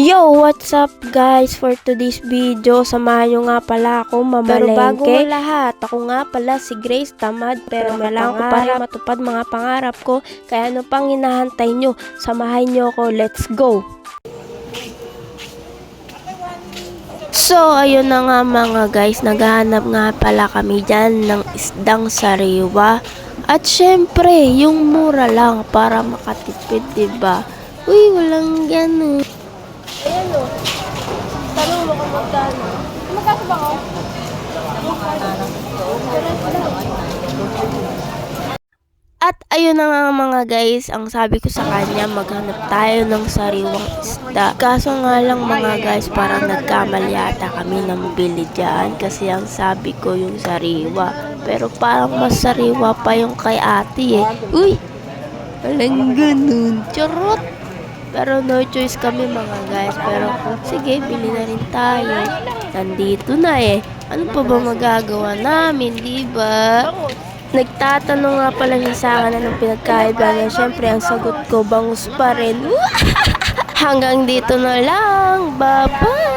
Yo, what's up guys? For today's video, samahan nyo nga pala ako mamalengke. Pero bago ang lahat, ako nga pala si Grace Tamad. Pero kailangan ko para matupad mga pangarap ko. Kaya ano pang hinahantay nyo? Samahan nyo ako, let's go! So, ayun na nga mga guys, naghahanap nga pala kami dyan ng isdang sariwa. At syempre, yung mura lang para makatipid, diba? Uy, walang gano'n. Ayan o. Tanong mo kung magkano. Magkano ba ako? At ayun na nga mga guys, ang sabi ko sa kanya, maghanap tayo ng sariwang isda. Kaso nga lang mga guys, parang nagkamali yata kami ng bili dyan. Kasi ang sabi ko yung sariwa. Pero parang mas sariwa pa yung kay ate eh. Uy! Walang ganun. Charot! Pero no choice kami mga guys. Pero sige, bili na rin tayo. Nandito na eh. Ano pa ba magagawa namin, diba? Nagtatanong nga pala siya sa akin anong pinagkaiba. Siyempre, ang sagot ko, bangus pa rin. Hanggang dito na lang. Bye-bye!